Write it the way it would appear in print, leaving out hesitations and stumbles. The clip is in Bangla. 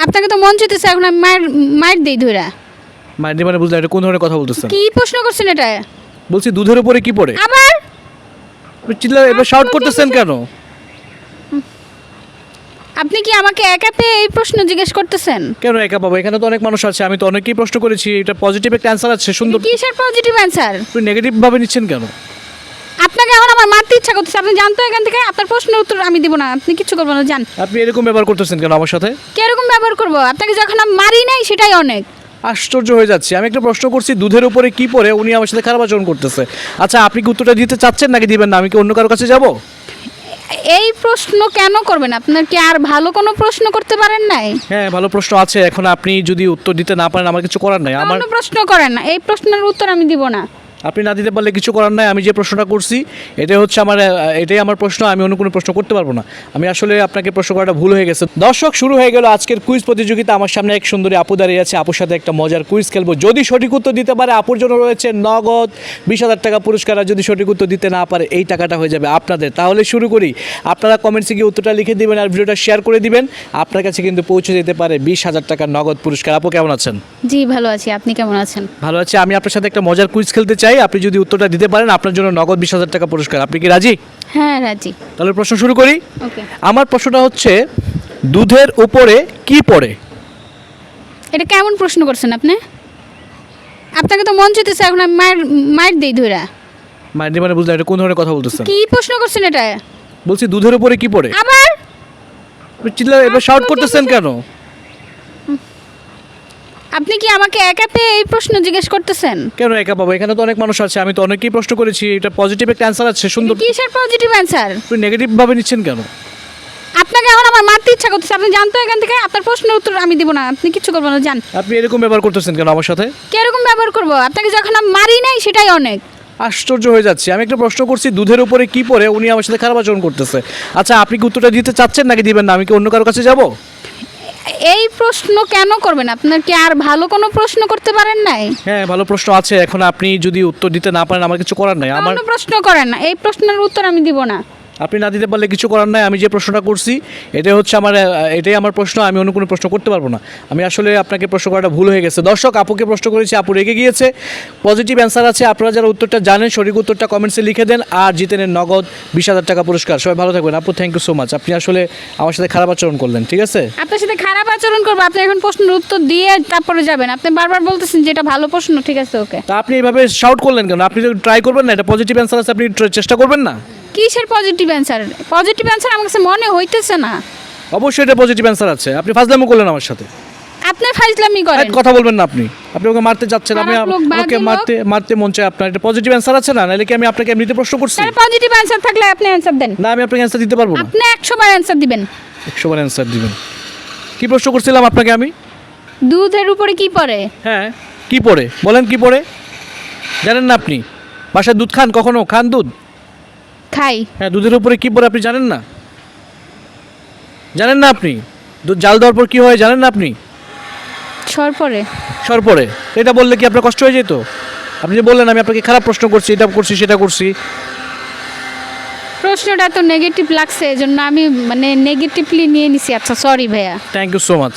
আপনাকে তো মন চাইতেছে এখন আমি মায়ের মায়ের দেই ধইরা। মাইন্ডে মানে বুঝলেন এটা কোন ধরনের কথা বলতেছেন? কি প্রশ্ন করছেন এটা? বলছি দুধের উপরে কি পড়ে? আবার আপনি চিল্লা এবার শাউট করতেছেন কেন? আপনি কি আমাকে একা পেয়ে এই প্রশ্ন জিজ্ঞেস করতেছেন? কেন একা বাবা? এখানে তো অনেক মানুষ আছে, আমি তো অনেকেই প্রশ্ন করেছি, এটা পজিটিভ একটা অ্যান্সার আছে, সুন্দর। কিসের পজিটিভ অ্যান্সার? আপনি নেগেটিভ ভাবে নিচ্ছেন কেন? আপনাকে এখন আমার মারতে ইচ্ছা করতেছে, আপনি জানতো এখান থেকে আপনার প্রশ্নের উত্তর আমি দিব না, আপনি কিছু করবেন না, জান। আপনি এরকম ব্যবহার করতেছেন কেন আমার সাথে? কিরকম ব্যবহার করবো? আপনাকে যখন আমি মারি নাই সেটাই অনেক। আশ্চর্য হয়ে যাচ্ছে, আমি একটা প্রশ্ন করছি দুধের উপরে কি পড়ে, উনি আমার সাথে খারাপ আচরণ করতেছে। আচ্ছা আপনি কি উত্তরটা দিতে চাচ্ছেন নাকি দিবেন না? আমি কি অন্য কারোর কাছে যাব? এই প্রশ্ন কেন করবেন? আপনার কি আর ভালো কোনো প্রশ্ন করতে পারেন নাই? হ্যাঁ ভালো প্রশ্ন আছে, এখন আপনি যদি উত্তর দিতে না পারেন আমার কিছু করার নাই। আমার অন্য প্রশ্ন করেন না, এই প্রশ্নের উত্তর আমি দিব না। আপনি না দিতে পারলে কিছু করার নাই। আমি যে প্রশ্নটা করছি এটাই হচ্ছে আমার এটাই আমার প্রশ্ন, আমি অন্য কোনো প্রশ্ন করতে পারবো না। আমি আসলে আপনাকে প্রশ্ন করাটা ভুল হয়ে গেছে। দর্শক, শুরু হয়ে গেল আজকের কুইজ প্রতিযোগিতা। আমার সামনে এক সুন্দরী আপু দাঁড়িয়ে আছে, আপুর সাথে একটা মজার কুইজ খেলবো। যদি সঠিক উত্তর দিতে পারে আপুর জন্য রয়েছে নগদ 20,000 টাকা পুরস্কার, আর যদি সঠিক উত্তর দিতে না পারে এই টাকাটা হয়ে যাবে আপনাদের। তাহলে শুরু করি। আপনারা কমেন্টসে গিয়ে উত্তরটা লিখে দিবেন আর ভিডিওটা শেয়ার করে দিবেন। আপনার কাছে কিন্তু পৌঁছে যেতে পারে 20,000 টাকার নগদ পুরস্কার। আপু কেমন আছেন? জি ভালো আছি, আপনি কেমন আছেন? ভালো আছি। আমি আপনার সাথে একটা মজার কুইজ খেলতে চাই, আপনি যদি উত্তরটা দিতে পারেন আপনার জন্য নগদ 20,000 টাকা পুরস্কার। আপনি কি রাজি? হ্যাঁ রাজি। তাহলে প্রশ্ন শুরু করি। ওকে। আমার প্রশ্নটা হচ্ছে দুধের উপরে কি পড়ে? এটা কেমন প্রশ্ন করছেন আপনি? আপনাকে তো মন চাইতেছে এখন আমি মায়ের দেই ধইরা। মাইন্ডে মানে বুঝলেন এটা কোন ধরনের কথা বলতেছেন? কি প্রশ্ন করছেন এটা? বলছি দুধের উপরে কি পড়ে? আবার আপনি চিল্লা এবার শাউট করতেছেন কেন? আপনি কি আমাকে একা পেয়ে এই প্রশ্ন জিজ্ঞেস করতেছেন? কেন একা বাবা? এখানে তো অনেক মানুষ আছে, আমি তো অনেকেই প্রশ্ন করেছি, এটা পজিটিভ একটা অ্যান্সার আছে, সুন্দর। কিসের পজিটিভ অ্যান্সার? আপনি নেগেটিভ ভাবে নিচ্ছেন কেন? আপনাকে এখন আমার মারতে ইচ্ছা করতেছে, আপনি জানতো এখান থেকে আপনার প্রশ্নের উত্তর আমি দিব না, আপনি কিছু করবেন না, জান। আপনি এরকম ব্যবহার করতেছেন কেন আমার সাথে? কিরকম ব্যবহার করবো? আপনাকে যখন আমি মারি নাই সেটাই অনেক। আশ্চর্য হয়ে যাচ্ছে, আমি একটা প্রশ্ন করছি দুধের উপরে কি পড়ে, উনি আমার সাথে খারাপ আচরণ করতেছে। আচ্ছা আপনি কি উত্তরটা দিতে চাচ্ছেন নাকি দিবেন না? আমি কি অন্য কারোর কাছে যাব? এই প্রশ্ন কেন করবেন? আপনার কি আর ভালো কোনো প্রশ্ন করতে পারেন নাই? হ্যাঁ ভালো প্রশ্ন আছে, এখন আপনি যদি উত্তর দিতে না পারেন আমার কিছু করার নাই। আমার অন্য প্রশ্ন করেন না, এই প্রশ্নের উত্তর আমি দিব না। আপনি না দিতে পারলে কিছু করার নাই। আমি যে প্রশ্নটা করছি এটাই হচ্ছে এটাই আমার প্রশ্ন, আমি অন্য কোনো প্রশ্ন করতে পারবো না। আমি আসলে আপনাকে প্রশ্ন করাটা ভুল হয়ে গেছে। দর্শক, আপুকে প্রশ্ন করেছি, আপু রেগে গিয়েছে। পজিটিভ অ্যান্সার আছে, আপনারা যারা উত্তরটা জানেন সঠিক উত্তরটা কমেন্টসে লিখে দেন আর জিতে নেন নগদ 20,000 টাকা পুরস্কার। সবাই ভালো থাকবেন। আপু থ্যাংক ইউ সো মাচ, আপনি আসলে আমার সাথে খারাপ আচরণ করলেন, ঠিক আছে? আপনার সাথে খারাপ আচরণ করবো? আপনি এখন প্রশ্নের উত্তর দিয়ে তারপরে যাবেন। আপনি বারবার বলতেছেন যে এটা ভালো প্রশ্ন, ঠিক আছে ওকে। তা আপনি এইভাবে শাউট করলেন কেন? আপনি যদি ট্রাই করবেন না, এটা পজিটিভ অ্যান্সার আছে, আপনি চেষ্টা করবেন না? কিসের পজিটিভ অ্যান্সার? পজিটিভ অ্যান্সার আমার কাছে মনে হইতেছে না। অবশ্যই এটা পজিটিভ অ্যান্সার আছে, আপনি ফাজলামো করলেন আমার সাথে। আপনি ফাইজলামি করেন। এক কথা বলবেন না আপনি, আপনি ওকে মারতে যাচ্ছেন। আমি খারাপ লোক, বাজে আমাকে লোক। মারতে মন চায় আপনার, এটা পজিটিভ অ্যান্সার আছে না? নাহলে কি আমি আপনাকে এমনিতে প্রশ্ন করছি? তার পজিটিভ অ্যান্সার থাকলে আপনি অ্যান্সার দেন। না আমি আপনাকে অ্যান্সার দিতে পারবো না। আপনি 100 বার অ্যান্সার দিবেন। 100 বার অ্যান্সার দিবেন? কি প্রশ্ন করছিলাম আপনাকে আমি? দুধের উপরে কি পড়ে? হ্যাঁ কি পড়ে বলেন, কি পড়ে জানেন না আপনি? বাসায় দুধ খান? কখনো খান দুধ? খাই। হ্যাঁ দুধের উপরে কি পড়ে আপনি জানেন না? জানেন না আপনি? দুধ জাল দেওয়ার পর কি হয় জানেন না আপনি? সর পড়ে। সর পড়ে। এটা বললে কি আপনার কষ্ট হয়ে যেত? আপনি যে বললেন আমি আপনাকে খারাপ প্রশ্ন করছি, এটা করছি সেটা করছি। প্রশ্নটা তো নেগেটিভ লাগছে, এজন্য আমি মানে নেগেটিভলি নিয়ে নিছি। আচ্ছা সরি ভাইয়া। Thank you so much.